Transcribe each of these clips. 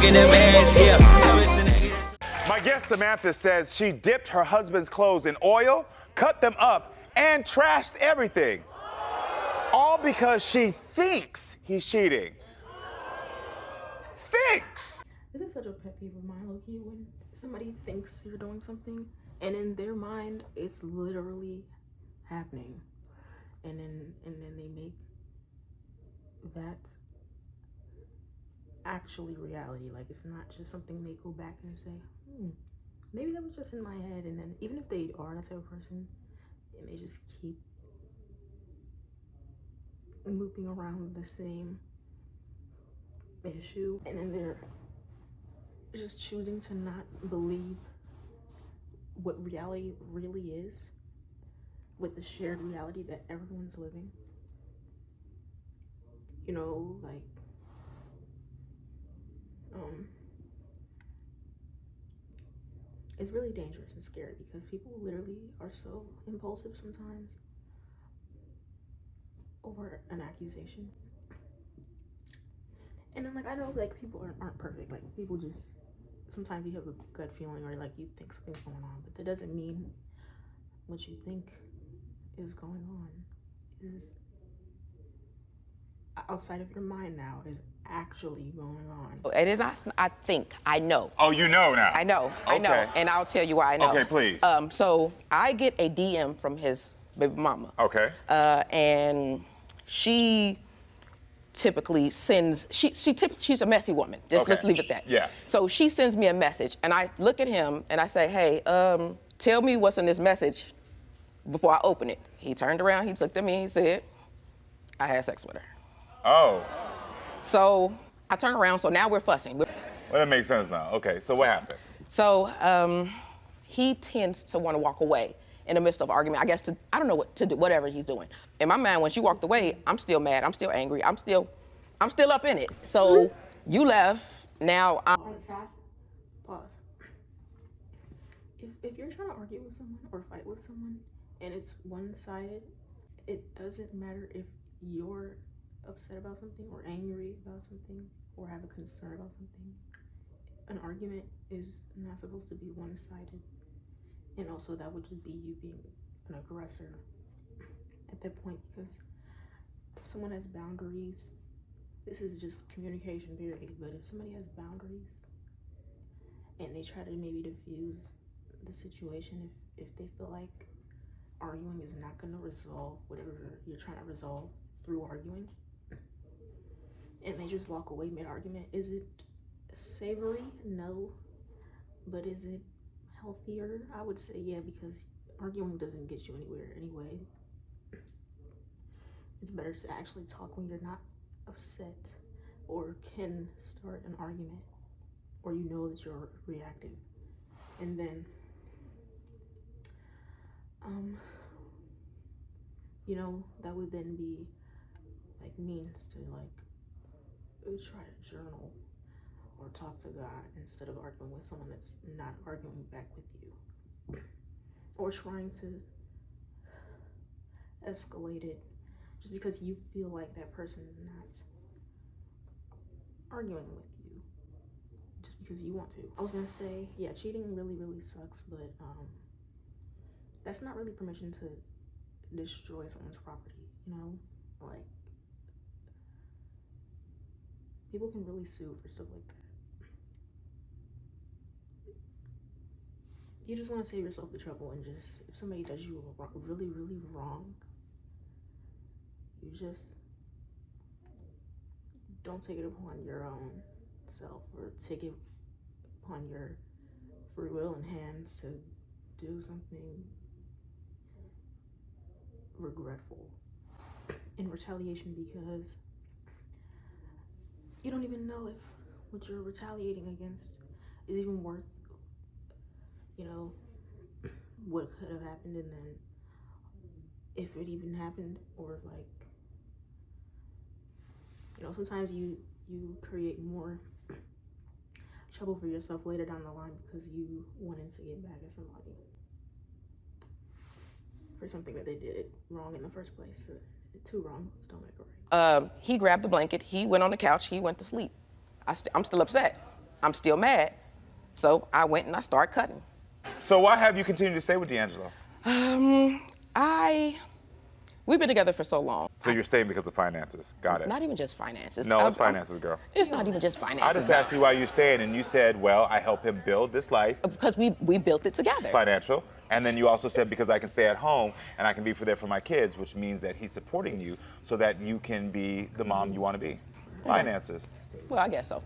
making a mess, yeah. My guest Samantha says she dipped her husband's clothes in oil, cut them up, and trashed everything. All because she thinks he's cheating. Thinks. This is such a pet peeve of mine, low-key, when somebody thinks you're doing something and in their mind it's literally happening. And then they make that actually reality. Like, it's not just something they go back and say, maybe that was just in my head. And then even if they are that type of person, and they just keep looping around the same issue, and then they're just choosing to not believe what reality really is with the shared reality that everyone's living. You know, like, it's really dangerous and scary because people literally are so impulsive sometimes over an accusation. And then, like, I know, like, people aren't perfect. Like, people just, sometimes you have a gut feeling or, like, you think something's going on, but that doesn't mean what you think is going on is outside of your mind now, is actually going on. It is not, I think, I know. Oh, you know now? I know, Okay. I know, and I'll tell you why I know. Okay, please. So I get a DM from his baby mama. Okay. And she typically sends, she's a messy woman. Just let's leave it at that. Yeah. So she sends me a message, and I look at him and I say, hey, tell me what's in this message before I open it. He turned around, he looked at me, he said, I had sex with her. Oh. So I turned around, so now we're fussing. Well, that makes sense now. Okay, so what happens? So he tends to want to walk away in the midst of argument. I guess I don't know what to do, whatever he's doing. In my mind, when she walked away, I'm still mad, I'm still angry, I'm still up in it. So you left, now I'm... Pause. If you're trying to argue with someone or fight with someone and it's one-sided, it doesn't matter if you're upset about something or angry about something or have a concern about something. An argument is not supposed to be one-sided. And also that would just be you being an aggressor at that point, because if someone has boundaries, this is just communication period, but if somebody has boundaries and they try to maybe diffuse the situation, if they feel like arguing is not going to resolve whatever you're trying to resolve through arguing, and they just walk away mid-argument, is it savory? No. But is it healthier? I would say yeah, because arguing doesn't get you anywhere anyway. It's better to actually talk when you're not upset or can start an argument, or you know that you're reactive. And then you know, that would then be like means to like try to journal or talk to God instead of arguing with someone that's not arguing back with you, or trying to escalate it just because you feel like that person is not arguing with you just because you want to. I was gonna say, yeah, cheating really sucks, but that's not really permission to destroy someone's property, you know? Like, people can really sue for stuff like that. You just want to save yourself the trouble, and just, if somebody does you really wrong, you just don't take it upon your own self, or take it upon your free will and hands to do something regretful in retaliation, because you don't even know if what you're retaliating against is even worth, you know, what could have happened, and then if it even happened, or like, you know, sometimes you create more trouble for yourself later down the line because you wanted to get back at somebody for something that they did wrong in the first place. So, two wrongs don't make a right. He grabbed the blanket, he went on the couch, he went to sleep. I'm still upset. I'm still mad. So I went and I started cutting. So why have you continued to stay with D'Angelo? We've been together for so long. So you're staying because of finances. Got it. Not even just finances. No, it's finances, girl. It's not even just finances. I just asked you why you're staying, and you said, well, I help him build this life. Because we built it together. Financial. And then you also said because I can stay at home and I can be there for my kids, which means that he's supporting you so that you can be the mom you want to be. Finances. Well, I guess so.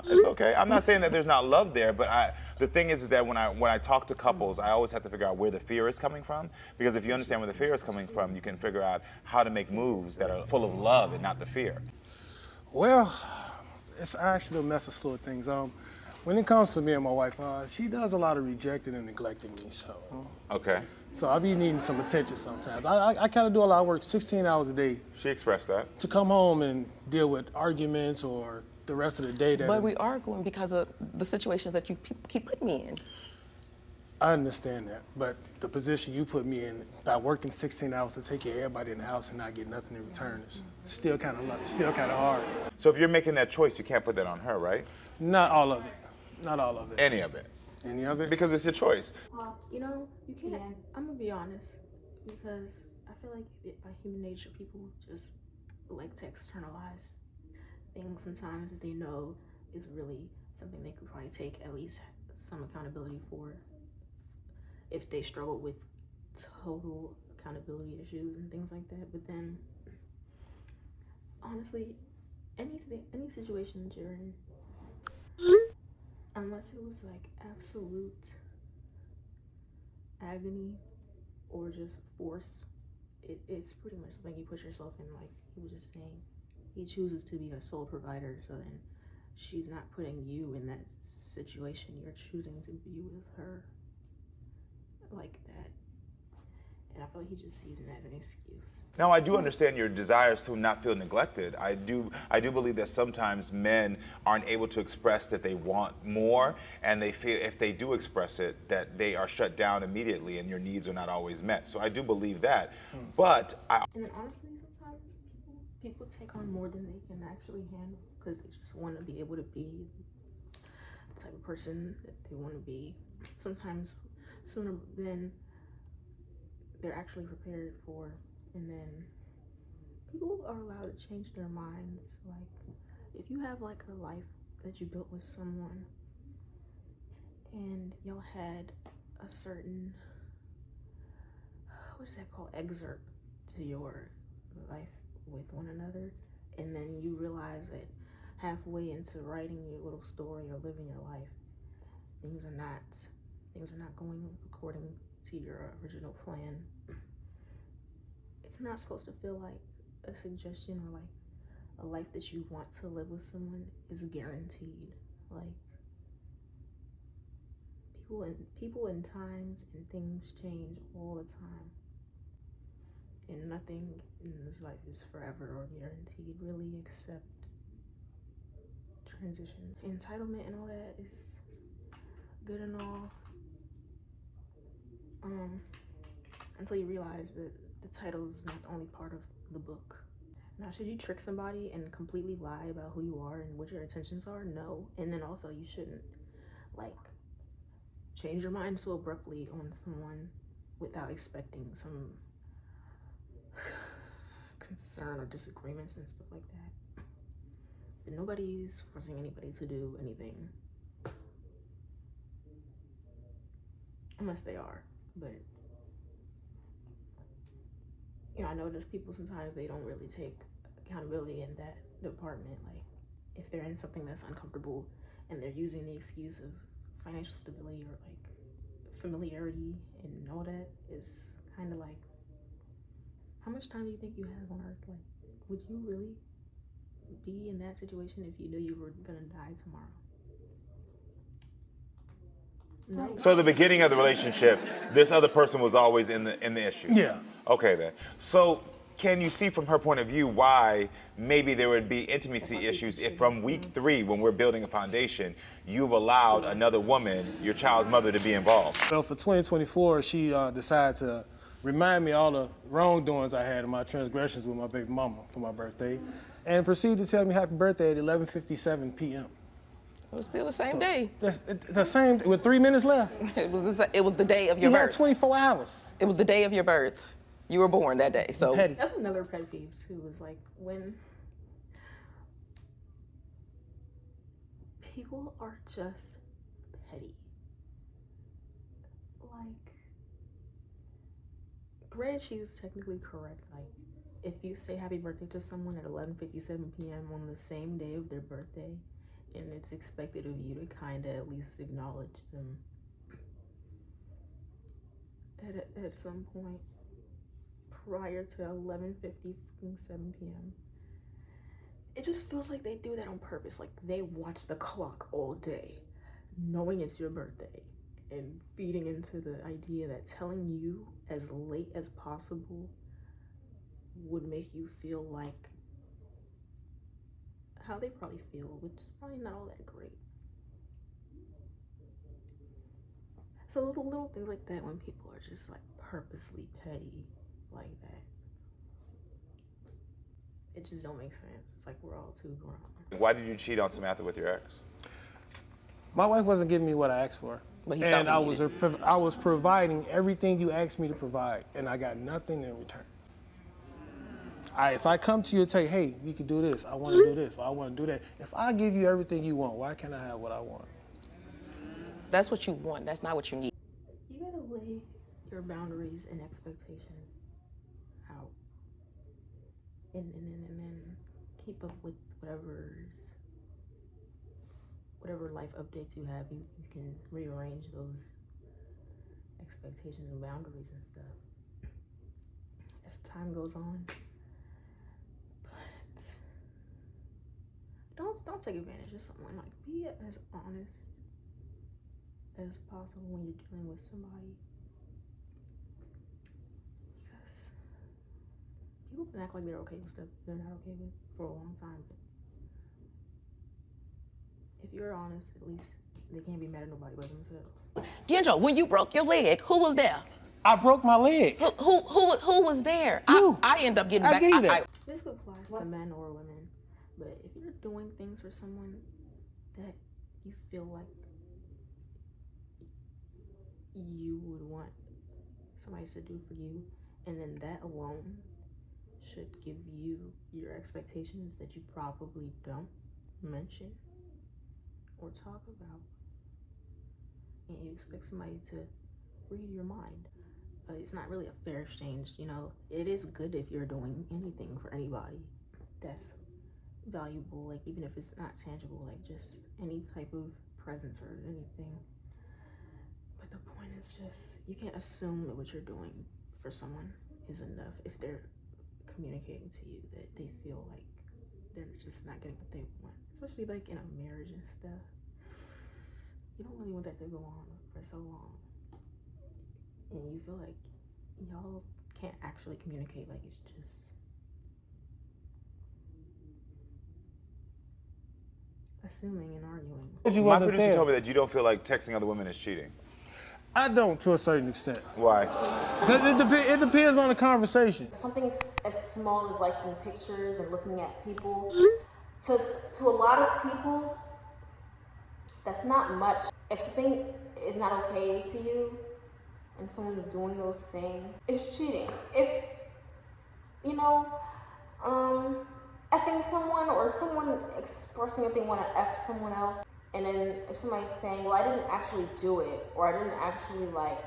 It's okay. I'm not saying that there's not love there, but the thing is that when I talk to couples, I always have to figure out where the fear is coming from. Because if you understand where the fear is coming from, you can figure out how to make moves that are full of love and not the fear. Well, it's actually a mess of slow things. When it comes to me and my wife, she does a lot of rejecting and neglecting me. Okay. So I be needing some attention sometimes. I kind of do a lot of work, 16 hours a day. She expressed that. To come home and deal with arguments or the rest of the day. But we arguing because of the situations that you keep putting me in. I understand that, but the position you put me in by working 16 hours to take care of everybody in the house and not get nothing in return is still kind of hard. So if you're making that choice, you can't put that on her, right? Not all of it. Not all of it. Any of it. Any of it? Because it's your choice. You know, you can't. I'm gonna be honest, because I feel like by human nature, people just like to externalize things sometimes that they know is really something they could probably take at least some accountability for if they struggle with total accountability issues and things like that. But then, honestly, any situation that you're in, unless it was like absolute agony or just force, it's pretty much something you put yourself in. Like he was just saying, he chooses to be a sole provider, so then she's not putting you in that situation. You're choosing to be with her like that. And I feel like he just sees it as an excuse. Now, I do understand your desires to not feel neglected. I do believe that sometimes men aren't able to express that they want more, and they feel if they do express it, that they are shut down immediately and your needs are not always met. So I do believe that. But And then honestly, sometimes people take on more than they can actually handle because they just want to be able to be the type of person that they want to be. Sometimes sooner than they're actually prepared for, and then people are allowed to change their minds. Like if you have like a life that you built with someone and y'all had a certain, what is that called, excerpt to your life with one another, and then you realize that halfway into writing your little story or living your life, things are not going according to your original plan. It's not supposed to feel like a suggestion or like a life that you want to live with someone is guaranteed. Like people and times and things change all the time, and nothing in this life is forever or guaranteed really, except transition. Entitlement and all that is good and all, until you realize that the title is not the only part of the book. Now, should you trick somebody and completely lie about who you are and what your intentions are? No. And then also you shouldn't like change your mind so abruptly on someone without expecting some concern or disagreements and stuff like that. But nobody's forcing anybody to do anything unless they are. But you know, I notice people sometimes they don't really take accountability in that department. Like if they're in something that's uncomfortable and they're using the excuse of financial stability or like familiarity and all that, is kind of like, how much time do you think you have on earth? Like, would you really be in that situation if you knew you were gonna die tomorrow? No. so the beginning of the relationship, this other person was always in the issue. Yeah. Okay then. So can you see from her point of view why maybe there would be intimacy issues if from week 3, when we're building a foundation, you've allowed another woman, your child's mother, to be involved? Well, for 2024, she decided to remind me all the wrongdoings I had in my transgressions with my baby mama for my birthday, and proceeded to tell me happy birthday at 11:57 p.m. It was still the same day. That's the same with 3 minutes left. It was the day of your You had birth. 24 hours. It was the day of your birth. You were born that day. So Petty. That's another pet peeve too, is like when people are just petty. Like, granted, she's technically correct. Like, if you say happy birthday to someone at 11:57 p.m. on the same day of their birthday, and it's expected of you to kind of at least acknowledge them at some point prior to 11:57 p.m. It just feels like they do that on purpose. Like, they watch the clock all day, knowing it's your birthday, and feeding into the idea that telling you as late as possible would make you feel like how they probably feel, which is probably not all that great. So little things like that, when people are just like purposely petty like that, it just don't make sense. It's like we're all too grown. Why did you cheat on Samantha with your ex? My wife wasn't giving me what I asked for. But he And thought I was providing everything you asked me to provide, and I got nothing in return. If I come to you and tell you, hey, you can do this, I want to do this, or I want to do that. If I give you everything you want, why can't I have what I want? that's what you want. That's not what you need. You gotta lay your boundaries and expectations out, and then keep up with whatever life updates you have. You can rearrange those expectations and boundaries and stuff as time goes on. But don't take advantage of someone. Like, be as honest as possible when you're dealing with somebody, because people can act like they're okay with stuff they're not okay with for a long time. But if you're honest, at least they can't be mad at nobody but themselves. D'Angelo, when you broke your leg, who was there? I broke my leg. Who was there? You. I end up getting I back. gave you that. This applies to men or women, but if you're doing things for someone that you feel like you would want somebody to do for you, and then that alone should give you your expectations that you probably don't mention or talk about, and you expect somebody to read your mind. It's not really a fair exchange, you know. It is good if you're doing anything for anybody that's valuable, like even if it's not tangible, like just any type of presence or anything. But the point is just, you can't assume that what you're doing for someone is enough if they're communicating to you that they feel like they're just not getting what they want, especially like in a marriage and stuff. You don't really want that to go on for so long, and you feel like y'all can't actually communicate, like it's just assuming and arguing. You My wasn't producer there. told me that you don't feel like texting other women is cheating. I don't, to a certain extent. Why? It depends on the conversation. Something as small as liking pictures and looking at people, to a lot of people, that's not much. If something is not okay to you and someone's doing those things, it's cheating. If, you know, effing someone, or someone expressing that they want to F someone else, and then if somebody's saying, well, I didn't actually do it, or I didn't actually like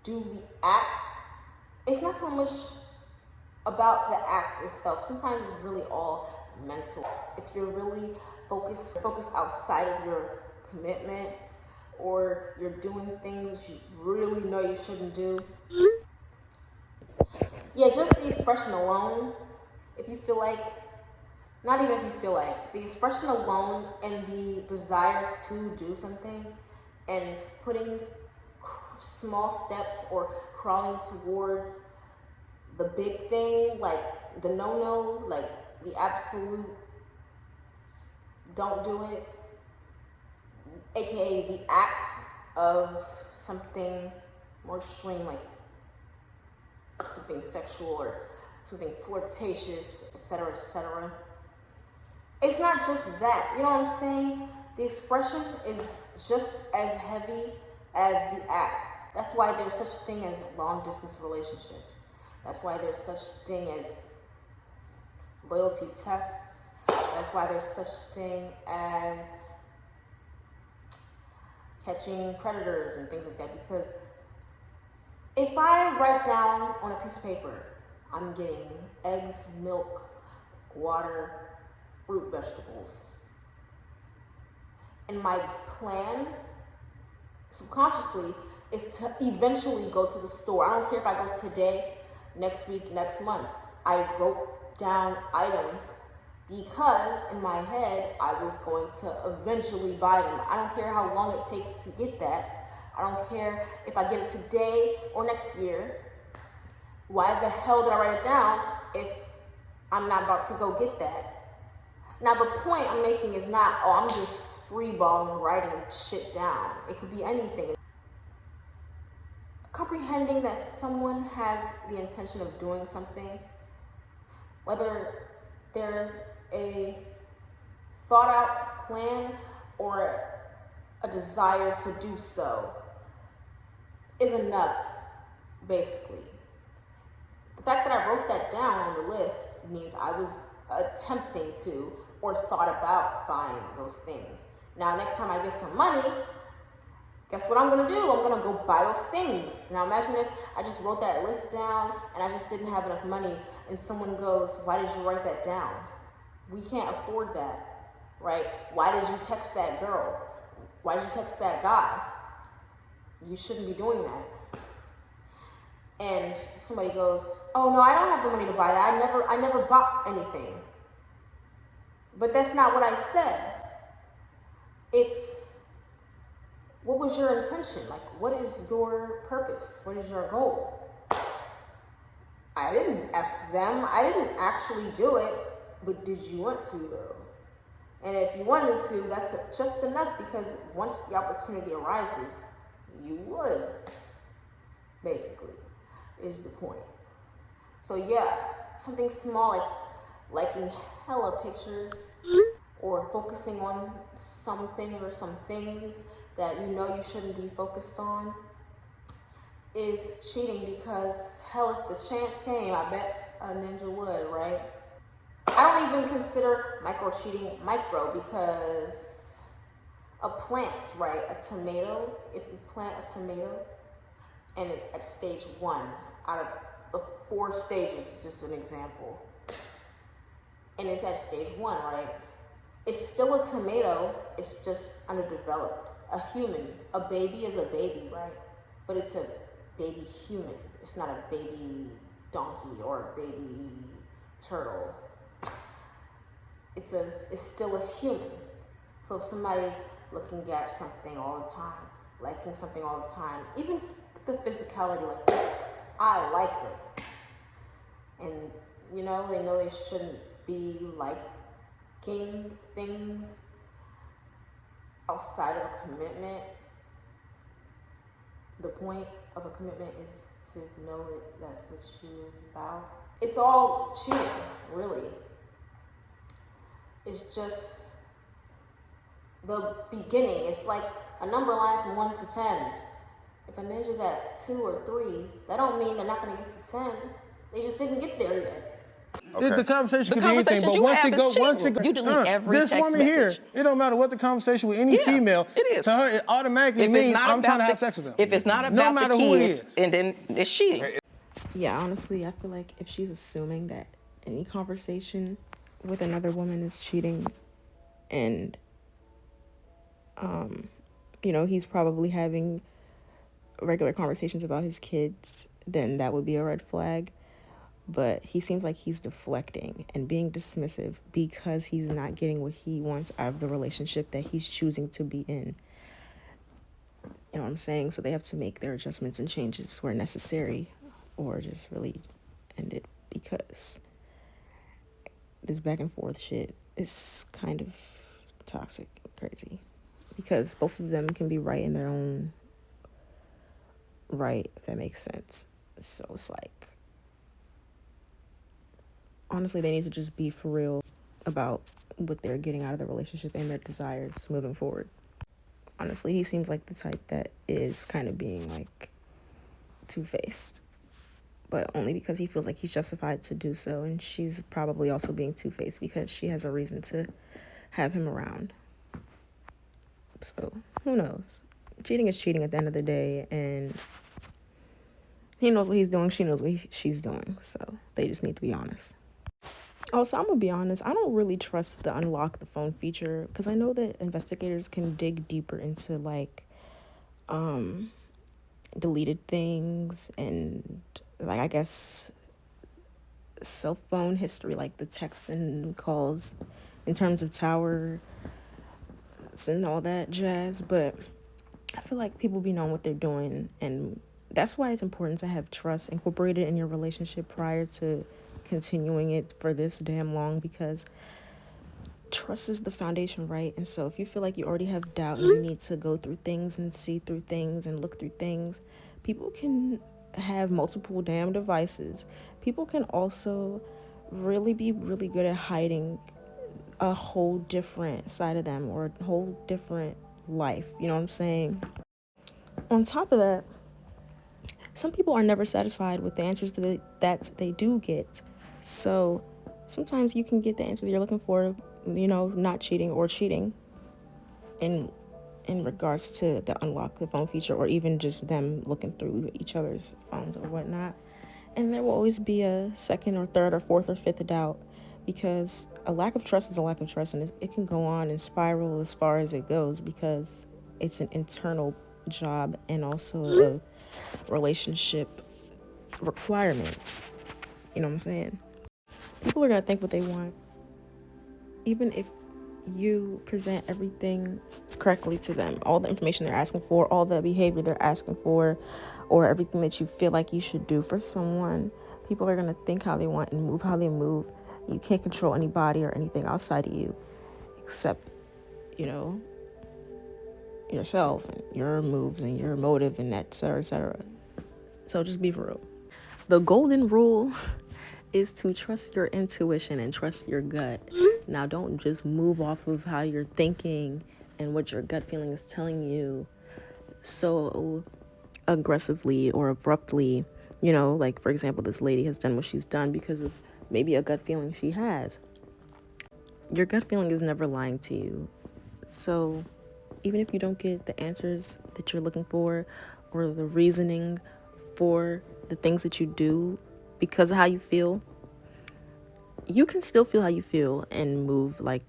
do the act, it's not so much about the act itself. Sometimes it's really all mental. If you're really focused outside of your commitment, or you're doing things you really know you shouldn't do, yeah, just the expression alone, if you feel like, not even if you feel like, the expression alone and the desire to do something and putting small steps or crawling towards the big thing, like the no-no, like the absolute don't do it, aka the act of something more extreme, like something sexual or something flirtatious, etc., etc. It's not just that, you know what I'm saying? the expression is just as heavy as the act. That's why there's such thing as long distance relationships. That's why there's such thing as loyalty tests. That's why there's such thing as catching predators and things like that. Because if I write down on a piece of paper, I'm getting eggs, milk, water, fruit, vegetables. And my plan, subconsciously, is to eventually go to the store. I don't care if I go today, next week, next month. I wrote down items because in my head, I was going to eventually buy them. I don't care how long it takes to get that. I don't care if I get it today or next year. Why the hell did I write it down if I'm not about to go get that? Now, the point I'm making is not, oh, I'm just freeballing writing shit down. It could be anything. Comprehending that someone has the intention of doing something, whether there's a thought out plan or a desire to do so, is enough, basically. The fact that I wrote that down on the list means I was attempting to or thought about buying those things. Now, next time I get some money, guess what I'm gonna do? I'm gonna go buy those things. Now, imagine if I just wrote that list down and I just didn't have enough money and someone goes, why did you write that down? We can't afford that, right? Why did you text that girl? Why did you text that guy? You shouldn't be doing that. And somebody goes, oh no, I don't have the money to buy that. I never bought anything. But that's not what I said. It's, what was your intention? Like, what is your purpose? What is your goal? I didn't F them. I didn't actually do it, but did you want to though? And if you wanted to, that's just enough, because once the opportunity arises, you would, basically, is the point. So yeah, something small like liking hella pictures or focusing on something or some things that you know you shouldn't be focused on is cheating, because hell, if the chance came, I bet a ninja would, right? I don't even consider micro cheating micro, because a plant, right? A tomato, if you plant a tomato and it's at stage 1 out of the 4 stages, just an example, and it's at stage 1, right? It's still a tomato, it's just underdeveloped. A human, a baby is a baby, right? But it's a baby human. It's not a baby donkey or a baby turtle. It's still a human. So if somebody's looking at something all the time, liking something all the time, even the physicality, like this, I like this. And you know they shouldn't be liking things outside of a commitment. The point of a commitment is to know that that's what you're about. It's all cheating, really. It's just the beginning. It's like a number line from 1 to 10. If a ninja's at 2 or 3, that don't mean they're not gonna get to 10. They just didn't get there yet. Okay. The conversation The could be anything, conversations but you once have it is goes, cheating. You delete every this text woman here, message. it don't matter what the conversation with any female, it is. to her, it automatically means I'm trying to have sex with them. If it's not about no matter the who it kids, is. and then it's cheating. Yeah, honestly, I feel like if she's assuming that any conversation with another woman is cheating, and he's probably having regular conversations about his kids, then that would be a red flag. But he seems like he's deflecting and being dismissive because he's not getting what he wants out of the relationship that he's choosing to be in. You know what I'm saying? So they have to make their adjustments and changes where necessary, or just really end it, because this back and forth shit is kind of toxic and crazy, because both of them can be right in their own right, if that makes sense. So it's like, honestly, they need to just be for real about what they're getting out of the relationship and their desires moving forward. Honestly, he seems like the type that is kind of being like two-faced, but only because he feels like he's justified to do so, and she's probably also being two-faced because she has a reason to have him around. So who knows? Cheating is cheating at the end of the day, and he knows what he's doing, she knows what she's doing, so they just need to be honest. Also, I'm gonna be honest, I don't really trust the unlock the phone feature because I know that investigators can dig deeper into like deleted things and like I guess cell phone history, like the texts and calls in terms of towers and all that jazz, but I feel like people be knowing what they're doing, and that's why it's important to have trust incorporated in your relationship prior to continuing it for this damn long, because trust is the foundation, right? And so if you feel like you already have doubt and you need to go through things and see through things and look through things, people can have multiple damn devices. People can also really be really good at hiding a whole different side of them or a whole different life. You know what I'm saying? On top of that, some people are never satisfied with the answers that they do get. So sometimes you can get the answers you're looking for, you know, not cheating or cheating in regards to the unlock the phone feature, or even just them looking through each other's phones or whatnot. And there will always be a second or third or fourth or fifth doubt, because a lack of trust is a lack of trust, and it can go on and spiral as far as it goes because it's an internal job and also a relationship requirement. You know what I'm saying? People are gonna think what they want, even if you present everything correctly to them, all the information they're asking for, all the behavior they're asking for, or everything that you feel like you should do for someone. People are gonna think how they want and move how they move. You can't control anybody or anything outside of you except, you know, yourself and your moves and your motive and et cetera, et cetera. So just be for real. The golden rule is to trust your intuition and trust your gut. Now, don't just move off of how you're thinking and what your gut feeling is telling you so aggressively or abruptly. You know, like, for example, this lady has done what she's done because of maybe a gut feeling she has. Your gut feeling is never lying to you. So even if you don't get the answers that you're looking for or the reasoning for the things that you do because of how you feel, you can still feel how you feel and move like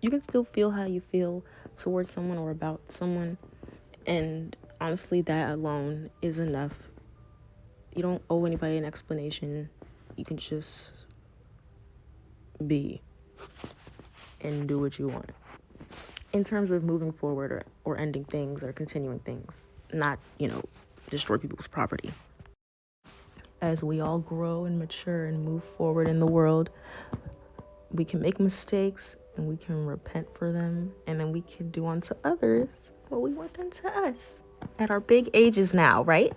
you can still feel how you feel towards someone or about someone. And honestly, that alone is enough. You don't owe anybody an explanation. You can just be and do what you want. In terms of moving forward or ending things or continuing things, not, you know, destroy people's property. As we all grow and mature and move forward in the world, we can make mistakes and we can repent for them, and then we can do unto others what we want done to us at our big ages now, right?